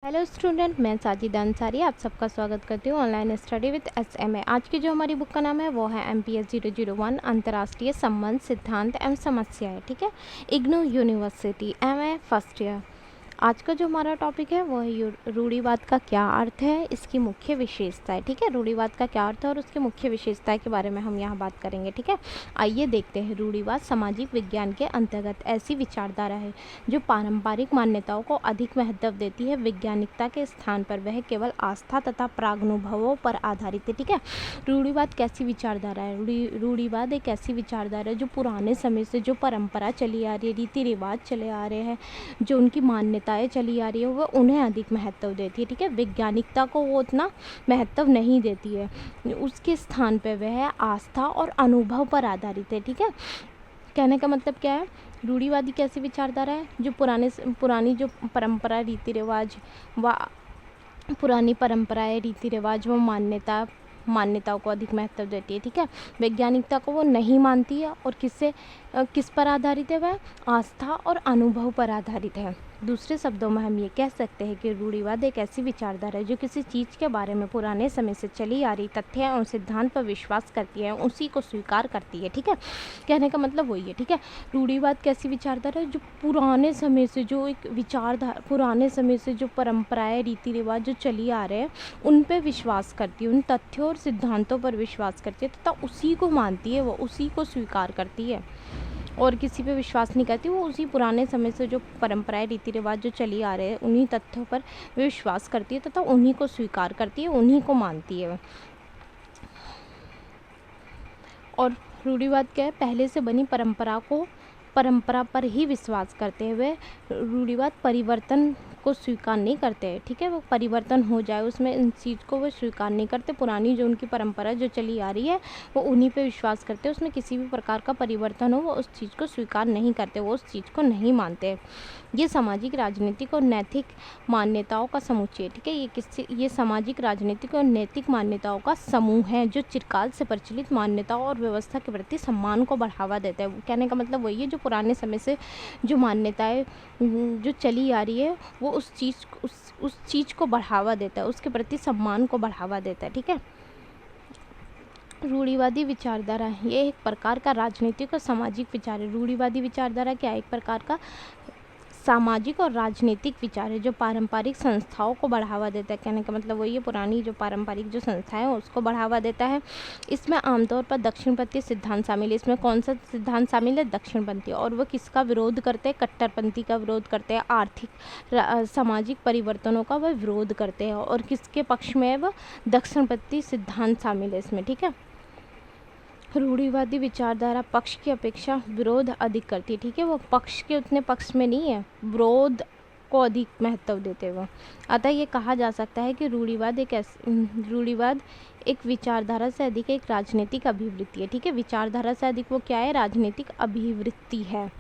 Hello student, मैं साजिदा अंसारी आप सबका स्वागत करती हूँ ऑनलाइन स्टडी विद SMA। आज की जो हमारी बुक का नाम है वो है MPS 001 अंतर्राष्ट्रीय संबंध सिद्धांत एवं समस्याएं। ठीक है, IGNOU university MA first year. आज का जो हमारा टॉपिक है वो है रूढ़िवाद का क्या अर्थ है, इसकी मुख्य विशेषताएं। ठीक है, रूढ़िवाद का क्या अर्थ है और उसकी मुख्य विशेषताएं के बारे में हम यहाँ बात करेंगे। ठीक है, आइए देखते हैं। रूढ़िवाद सामाजिक विज्ञान के अंतर्गत ऐसी विचारधारा है जो पारंपरिक मान्यताओं को अधिक महत्व देती है। वैज्ञानिकता के स्थान पर वह केवल आस्था तथा प्रागनुभवों पर आधारित है। ठीक है, रूढ़िवाद कैसी विचारधारा है? रूढ़िवाद एक ऐसी विचारधारा है जो पुराने समय से जो परंपरा चली आ रही है, रीति रिवाज चले आ रहे हैं, जो उनकी मान्यताएं चली आ रही है वो उन्हें अधिक महत्व देती है। ठीक है, वैज्ञानिकता को वो उतना महत्व नहीं देती है, उसके स्थान पर वह आस्था और अनुभव पर आधारित है। ठीक है, कहने का मतलब क्या है? रूढ़िवादी कैसी विचारधारा है जो पुरानी जो परंपरा रीति रिवाज व पुरानी परंपराएं रीति रिवाज व मान्यताओं को अधिक महत्व देती है। ठीक है, वैज्ञानिकता को वो नहीं मानती है और किस पर आधारित है? वह आस्था और अनुभव पर आधारित है। दूसरे शब्दों में हम ये कह सकते हैं कि रूढ़िवाद एक ऐसी विचारधारा है जो किसी चीज़ के बारे में पुराने समय से चली आ रही तथ्य और सिद्धांत पर विश्वास करती है, उसी को स्वीकार करती है। ठीक है, कहने का मतलब वही है। ठीक है, रूढ़िवाद कैसी विचारधारा है जो पुराने समय से जो एक विचारधारा, पुराने समय से जो परंपराएं रीति रिवाज जो चली आ रहे हैं उन पर विश्वास करती है, उन तथ्यों और सिद्धांतों पर विश्वास करती है तथा उसी को मानती है, वो उसी को स्वीकार करती है और किसी पे विश्वास नहीं करती। वो उसी पुराने समय से जो परंपराएं रीति रिवाज जो चली आ रहे हैं उन्हीं तथ्यों पर विश्वास करती है तथा उन्हीं को स्वीकार करती है, उन्हीं को मानती है। और रूढ़िवाद क्या है? पहले से बनी परंपरा पर ही विश्वास करते हुए रूढ़िवाद परिवर्तन को स्वीकार नहीं करते हैं। ठीक है, वो परिवर्तन हो जाए उसमें इन चीज़ को वो स्वीकार नहीं करते। पुरानी जो उनकी परंपरा जो चली आ रही है वो उन्हीं पे विश्वास करते हैं, उसमें किसी भी प्रकार का परिवर्तन हो वो उस चीज़ को स्वीकार नहीं करते, वो उस चीज़ को नहीं मानते। ये सामाजिक राजनीतिक और नैतिक मान्यताओं का समुच्चय। ठीक है, ये सामाजिक राजनीतिक और नैतिक मान्यताओं का समूह है जो चिरकाल से प्रचलित मान्यताओं और व्यवस्था के प्रति सम्मान को बढ़ावा देता है। कहने का मतलब वही है, जो पुराने समय से जो मान्यताएं जो चली आ रही है वो उस चीज़ को बढ़ावा देता है, उसके प्रति सम्मान को बढ़ावा देता है। ठीक है, रूढ़िवादी विचारधारा ये एक प्रकार का राजनीतिक और सामाजिक विचार है। रूढ़िवादी विचारधारा क्या है? एक प्रकार का सामाजिक और राजनीतिक विचार है जो पारंपरिक संस्थाओं को बढ़ावा देता है। कहने का मतलब वही है, पुरानी जो पारंपरिक जो संस्थाएं हैं उसको बढ़ावा देता है। इसमें आमतौर पर दक्षिणपंथी सिद्धांत शामिल है। इसमें कौन सा सिद्धांत शामिल है? दक्षिणपंथी। और वो किसका विरोध करते हैं? कट्टरपंथी का विरोध करते हैं, आर्थिक सामाजिक परिवर्तनों का वह विरोध करते हैं। और किसके पक्ष में है? वह दक्षिणपंथी सिद्धांत शामिल है इसमें। ठीक है, रूढ़िवादी विचारधारा पक्ष की अपेक्षा विरोध अधिक करती है। ठीक है, वो पक्ष के उतने पक्ष में नहीं है, विरोध को अधिक महत्व देते हैं वो। अतः ये कहा जा सकता है कि रूढ़िवाद एक विचारधारा से अधिक एक राजनीतिक अभिवृत्ति है। ठीक है, विचारधारा से अधिक वो क्या है? राजनीतिक अभिवृत्ति है।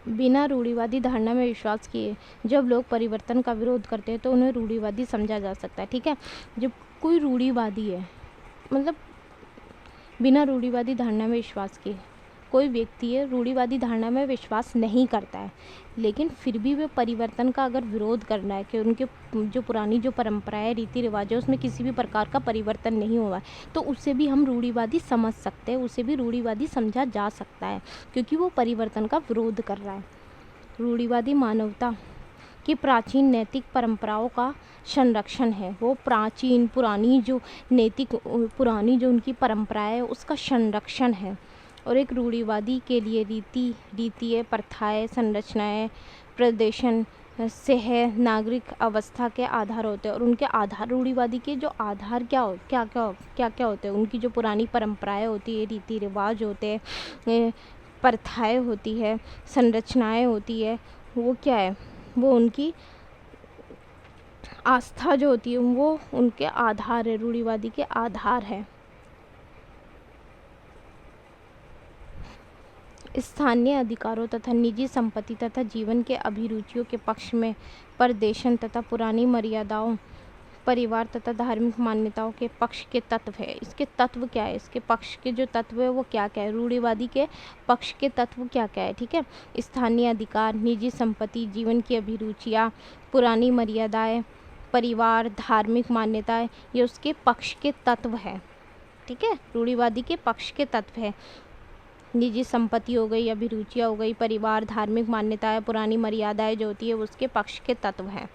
बिना रूढ़िवादी धारणा में विश्वास किए जब लोग परिवर्तन का विरोध करते हैं तो उन्हें रूढ़िवादी समझा जा सकता है। ठीक है, जब कोई रूढ़िवादी है, मतलब बिना रूढ़िवादी धारणा में विश्वास किए कोई व्यक्ति है, रूढ़िवादी धारणा में विश्वास नहीं करता है, लेकिन फिर भी वे परिवर्तन का अगर विरोध करना है कि उनके जो पुरानी जो परंपराएं रीति रिवाज है उसमें किसी भी प्रकार का परिवर्तन नहीं हुआ है, तो उसे भी हम रूढ़िवादी समझ सकते हैं, उसे भी रूढ़िवादी समझा जा सकता है क्योंकि वो परिवर्तन का विरोध कर रहा है। रूढ़िवादी मानवता की प्राचीन नैतिक परंपराओं का संरक्षण है। वो प्राचीन पुरानी जो उनकी परंपराएं है उसका संरक्षण है। और एक रूढ़िवादी के लिए रीतियाँ, प्रथाएं, संरचनाएं, प्रदर्शन से नागरिक अवस्था के आधार होते हैं। और उनके आधार, रूढ़िवादी के जो आधार क्या होते हैं? उनकी जो पुरानी परंपराएं होती है, रीति रिवाज होते हैं, प्रथाएं होती है, संरचनाएं होती है, वो क्या है? वो उनकी आस्था जो होती है वो उनके आधार है, रूढ़िवादी के आधार है। स्थानीय अधिकारों तथा निजी संपत्ति तथा जीवन के अभिरुचियों के पक्ष में प्रदर्शन तथा पुरानी मर्यादाओं परिवार तथा धार्मिक मान्यताओं के पक्ष के तत्व है। इसके तत्व क्या है, इसके पक्ष के जो तत्व है वो क्या क्या है, रूढ़िवादी के पक्ष के तत्व क्या क्या है, ठीक है। स्थानीय अधिकार, निजी संपत्ति, जीवन की अभिरुचियाँ, पुरानी मर्यादाएं, परिवार, धार्मिक मान्यताएं, ये उसके पक्ष के तत्व है, ठीक है। रूढ़िवादी के पक्ष के तत्व है। निजी संपत्ति हो गई, अभिरुचियाँ हो गई, परिवार, धार्मिक मान्यताएं, पुरानी मर्यादाएं जो होती है वो उसके पक्ष के तत्व हैं।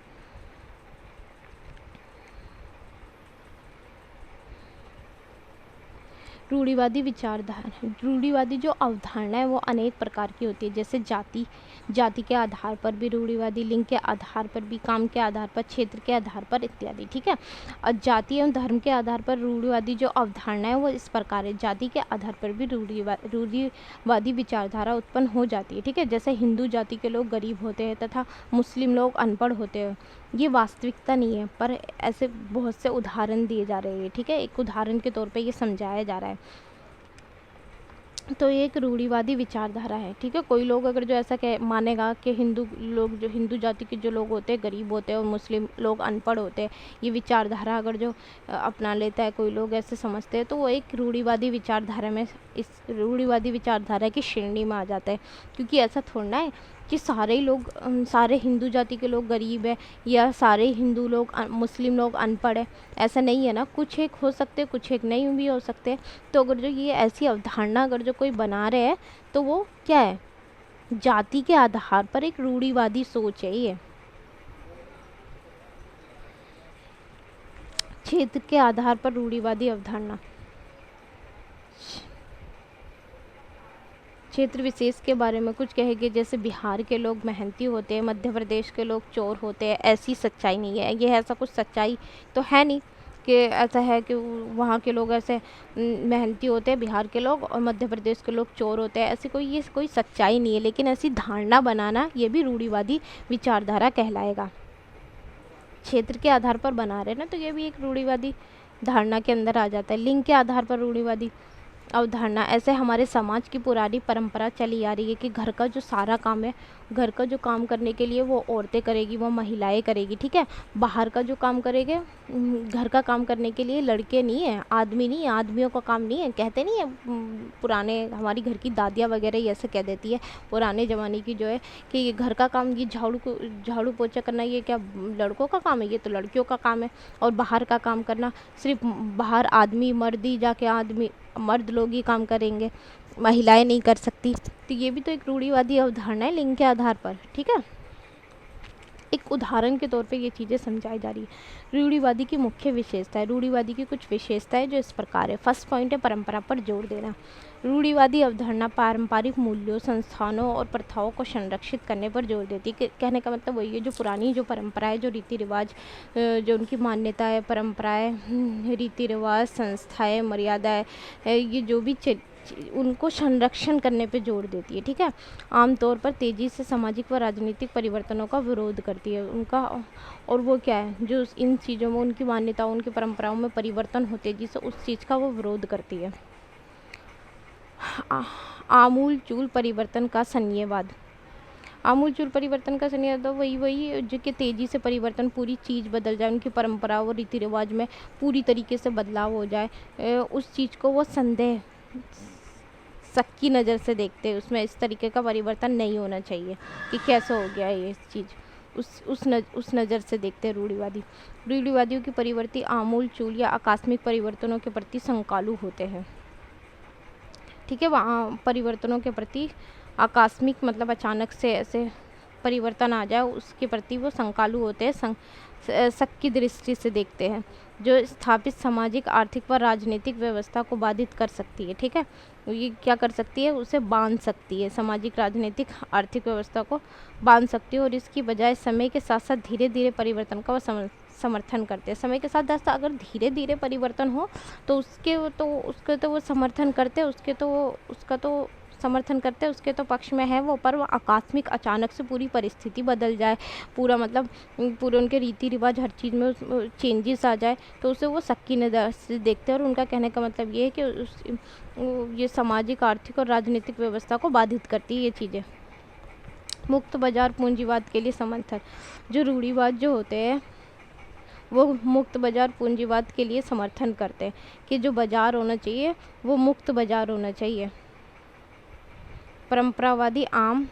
रूढ़िवादी विचारधारा, रूढ़िवादी जो अवधारणा है वो अनेक प्रकार की होती है, जैसे जाति के आधार पर भी रूढ़िवादी, लिंग के आधार पर भी, काम के आधार पर, क्षेत्र के आधार पर इत्यादि, ठीक है। और जाति एवं धर्म के आधार पर रूढ़िवादी जो अवधारणा है वो इस प्रकार है। जाति के आधार पर भी रूढ़िवादी विचारधारा उत्पन्न हो जाती है, ठीक है। जैसे हिंदू जाति के लोग गरीब होते हैं तथा मुस्लिम लोग अनपढ़ होते हैं, ये वास्तविकता नहीं है, पर ऐसे बहुत से उदाहरण दिए जा रहे हैं, ठीक है। एक उदाहरण के तौर पे ये समझाया जा रहा है। तो ये एक रूढ़िवादी विचारधारा है, ठीक है। कोई लोग अगर जो ऐसा कह मानेगा कि हिंदू लोग, जो हिंदू जाति के जो लोग होते हैं गरीब होते हैं और मुस्लिम लोग अनपढ़ होते हैं, ये विचारधारा अगर जो अपना लेता है, कोई लोग ऐसे समझते हैं, तो वो एक रूढ़िवादी विचारधारा में, इस रूढ़िवादी विचारधारा की श्रेणी में आ जाता है। क्योंकि ऐसा थोड़ा है कि सारे ही लोग, सारे हिंदू जाति के लोग गरीब है या सारे हिंदू लोग, मुस्लिम लोग अनपढ़ है, ऐसा नहीं है ना। कुछ एक हो सकते, कुछ एक नहीं भी हो सकते। तो अगर जो ये ऐसी अवधारणा अगर जो कोई बना रहे हैं तो वो क्या है, जाति के आधार पर एक रूढ़िवादी सोच है ये। क्षेत्र के आधार पर रूढ़िवादी अवधारणा, क्षेत्र विशेष के बारे में कुछ कहेंगे, जैसे बिहार के लोग मेहनती होते हैं, मध्य प्रदेश के लोग चोर होते हैं, ऐसी सच्चाई नहीं है। ये ऐसा कुछ सच्चाई तो है नहीं कि ऐसा है कि वहाँ के लोग ऐसे मेहनती होते हैं, बिहार के लोग, और मध्य प्रदेश के लोग चोर होते हैं, ऐसी कोई, ये कोई सच्चाई नहीं है। लेकिन ऐसी धारणा बनाना ये भी रूढ़िवादी विचारधारा कहलाएगा। क्षेत्र के आधार पर बना रहे ना, तो ये भी एक रूढ़िवादी धारणा के अंदर आ जाता है। लिंग के आधार पर रूढ़िवादी अवधारणा, ऐसे हमारे समाज की पुरानी परंपरा चली आ रही है कि घर का जो सारा काम है, घर का जो काम करने के लिए वो औरतें करेगी, वो महिलाएं करेगी, ठीक है। बाहर का जो काम करेंगे, घर का काम करने के लिए लड़के नहीं है, आदमी नहीं है, आदमियों का काम नहीं है, कहते नहीं है पुराने, हमारी घर की दादियाँ वगैरह ये ऐसे कह देती है पुराने ज़माने की जो है, कि ये घर का काम, ये झाड़ू पोछा करना ये क्या लड़कों का काम है, ये तो लड़कियों का काम है। और बाहर का काम करना सिर्फ बाहर आदमी, मर्द ही जाके मर्द लोग ही काम करेंगे, महिलाएं नहीं कर सकती। तो ये भी तो एक रूढ़िवादी अवधारणा है लिंग के आधार पर, ठीक है। एक उदाहरण के तौर पे ये चीज़ें समझाई जा रही है। रूढ़िवादी की मुख्य विशेषता है, रूढ़िवादी की कुछ विशेषताएं जो इस प्रकार है। फर्स्ट पॉइंट है परंपरा पर जोर देना। रूढ़िवादी अवधारणा पारंपरिक मूल्यों, संस्थानों और प्रथाओं को संरक्षित करने पर जोर देती है। कहने का मतलब वही है, जो पुरानी जो परंपराएं, जो रीति रिवाज, जो उनकी मान्यताएं, परंपराएं, रीति रिवाज, संस्थाएं, मर्यादाएं, ये जो भी उनको संरक्षण करने पे जोर देती है, ठीक है। आमतौर पर तेज़ी से सामाजिक व राजनीतिक परिवर्तनों का विरोध करती है उनका, और वो क्या है, जो इन चीज़ों में, उनकी मान्यताओं, उनकी परंपराओं में परिवर्तन होते हैं, जिससे उस चीज़ का वो विरोध करती है। आमूल चूल परिवर्तन का संन्यायवाद, आमूल चूल परिवर्तन का संन्यायवाद वही जो कि तेज़ी से परिवर्तन, पूरी चीज़ बदल जाए, उनकी परंपरा और रीति रिवाज में पूरी तरीके से बदलाव हो जाए, उस चीज़ को वो संदेह शक की नज़र से देखते हैं, उसमें इस तरीके का परिवर्तन नहीं होना चाहिए कि कैसे हो गया ये चीज़, उस नज़र से देखते हैं रूढ़िवादियों की परिवर्ती आमूल चूल या आकस्मिक परिवर्तनों के प्रति संकालु होते हैं, ठीक है। वहाँ परिवर्तनों के प्रति आकस्मिक मतलब अचानक से ऐसे परिवर्तन आ जाए, उसके प्रति वो संकालु होते हैं, शक की दृष्टि से देखते हैं, जो स्थापित सामाजिक, आर्थिक व राजनीतिक व्यवस्था को बाधित कर सकती है, ठीक है। ये क्या कर सकती है, उसे बांध सकती है, सामाजिक, राजनीतिक, आर्थिक व्यवस्था को बांध सकती है, और इसकी बजाय समय के साथ साथ धीरे धीरे परिवर्तन का वो समर्थन करते हैं। समय के साथ साथ अगर धीरे धीरे परिवर्तन हो तो उसके तो वो समर्थन करते हैं, उसका तो समर्थन करते हैं, उसके तो पक्ष में है वो, पर वो आकस्मिक अचानक से पूरी परिस्थिति बदल जाए, पूरा मतलब पूरे उनके रीति रिवाज, हर चीज़ में चेंजेस आ जाए, तो उसे वो शक की नज़र से देखते हैं। और उनका कहने का मतलब ये है कि ये सामाजिक, आर्थिक और राजनीतिक व्यवस्था को बाधित करती है ये चीज़ें। मुक्त बाजार पूंजीवाद के लिए समर्थन, जो रूढ़िवाद जो होते हैं वो मुक्त बाज़ार पूंजीवाद के लिए समर्थन करते हैं कि जो बाज़ार होना चाहिए वो मुक्त बाज़ार होना चाहिए। परंपरावादी आम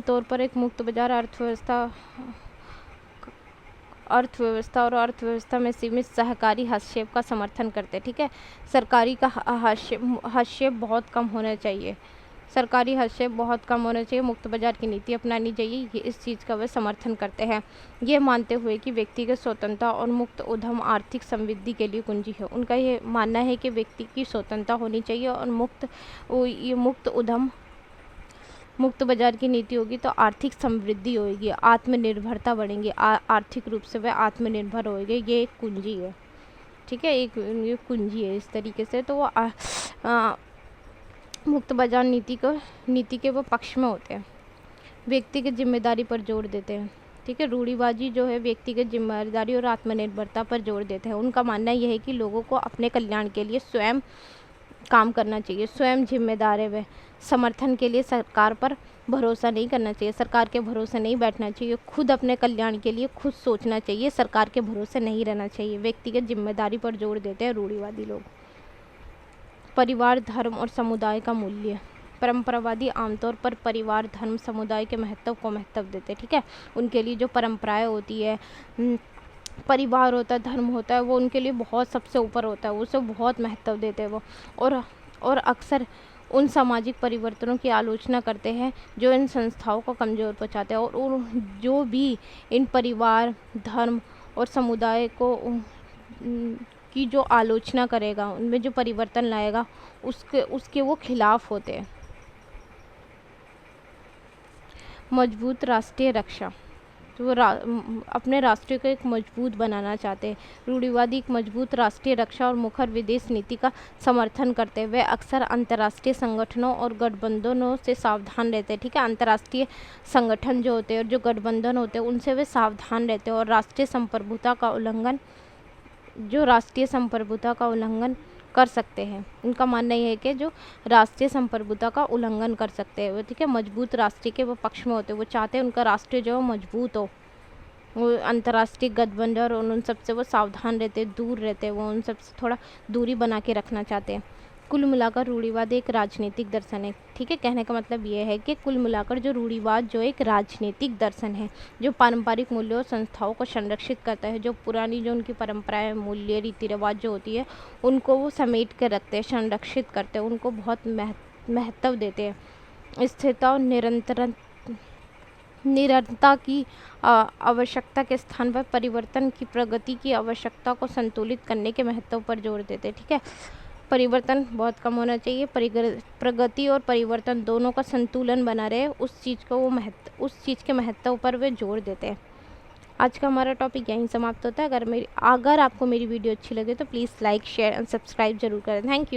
तौर पर एक मुक्त बाज़ार अर्थव्यवस्था और अर्थव्यवस्था में सीमित सहकारी हस्तक्षेप का समर्थन करते हैं। ठीक है, सरकारी का हस्तक्षेप बहुत कम होना चाहिए, सरकारी हस्तक्षेप बहुत कम होना चाहिए, मुक्त बाजार की नीति अपनानी चाहिए, ये इस चीज़ का वे समर्थन करते हैं। ये मानते हुए कि व्यक्तिगत स्वतंत्रता और मुक्त उद्यम आर्थिक समृद्धि के लिए कुंजी है। उनका ये मानना है कि व्यक्ति की स्वतंत्रता होनी चाहिए और मुक्त उद्यम, मुक्त बाजार की नीति होगी तो आर्थिक समृद्धि होगी, आत्मनिर्भरता बढ़ेंगी, आर्थिक रूप से वह आत्मनिर्भर होंगे। ये एक कुंजी है। ठीक है, ये कुंजी है इस तरीके से। तो वो मुक्त बाजार नीति के वो पक्ष में होते हैं, व्यक्तिगत जिम्मेदारी पर जोर देते हैं। ठीक है, रूढ़िवादी जो है व्यक्तिगत जिम्मेदारी और आत्मनिर्भरता पर जोर देते हैं। उनका मानना यह है कि लोगों को अपने कल्याण के लिए स्वयं काम करना चाहिए, स्वयं जिम्मेदार है वे। समर्थन के लिए सरकार पर भरोसा नहीं करना चाहिए, सरकार के भरोसे नहीं बैठना चाहिए, खुद अपने कल्याण के लिए खुद सोचना चाहिए, सरकार के भरोसे नहीं रहना चाहिए। व्यक्तिगत जिम्मेदारी पर जोर देते हैं रूढ़िवादी लोग। परिवार, धर्म और समुदाय का मूल्य। परंपरावादी आमतौर पर परिवार, धर्म, समुदाय के महत्व को महत्व देते हैं। ठीक है, उनके लिए जो परंपराएं होती है, परिवार होता है, धर्म होता है, वो उनके लिए बहुत सबसे ऊपर होता है, उसे बहुत महत्व देते हैं वो। और अक्सर उन सामाजिक परिवर्तनों की आलोचना करते हैं जो इन संस्थाओं को कमज़ोर पहुंचाते हैं, और जो भी इन परिवार, धर्म और समुदाय को की जो आलोचना करेगा, उनमें जो परिवर्तन लाएगा, उसके वो खिलाफ होते हैं। मजबूत राष्ट्रीय रक्षा, तो वो अपने राष्ट्र को एक मजबूत बनाना चाहते हैं। रूढ़िवादी एक मजबूत राष्ट्रीय रक्षा और मुखर विदेश नीति का समर्थन करते हैं। वे अक्सर अंतर्राष्ट्रीय संगठनों और गठबंधनों से सावधान रहते हैं। ठीक है, अंतर्राष्ट्रीय संगठन जो होते हैं और जो गठबंधन होते हैं उनसे वे सावधान रहते हैं, और राष्ट्रीय संप्रभुता का उल्लंघन कर सकते हैं। उनका मानना यह है कि जो राष्ट्रीय संप्रभुता का उल्लंघन कर सकते हैं वो, ठीक है, मजबूत राष्ट्रीय के वो पक्ष में होते हैं। वो चाहते हैं उनका राष्ट्रीय जो मजबूत हो, वो अंतर्राष्ट्रीय गठबंधन और उन सब से वो सावधान रहते हैं, दूर रहते हैं, वो उन सब से थोड़ा दूरी बना के रखना चाहते हैं। कुल मिलाकर रूढ़िवाद एक राजनीतिक दर्शन है। ठीक है, कहने का मतलब ये है कि कुल मिलाकर जो रूढ़िवाद जो एक राजनीतिक दर्शन है, जो पारंपरिक मूल्यों और संस्थाओं को संरक्षित करता है, जो पुरानी जो उनकी परंपराएं, मूल्य, रीति रिवाज जो होती है, उनको वो समेट कर रखते हैं, संरक्षित करते हैं, उनको बहुत महत्व देते हैं। स्थिरता और निरंतरता की आवश्यकता के स्थान पर परिवर्तन की प्रगति की आवश्यकता को संतुलित करने के महत्व पर जोर देते हैं। ठीक है, परिवर्तन बहुत कम होना चाहिए, प्रगति और परिवर्तन दोनों का संतुलन बना रहे, उस चीज़ के महत्व पर वे जोर देते हैं। आज का हमारा टॉपिक यहीं समाप्त होता है। अगर आपको मेरी वीडियो अच्छी लगे तो please like, share and subscribe जरूर करें। Thank you.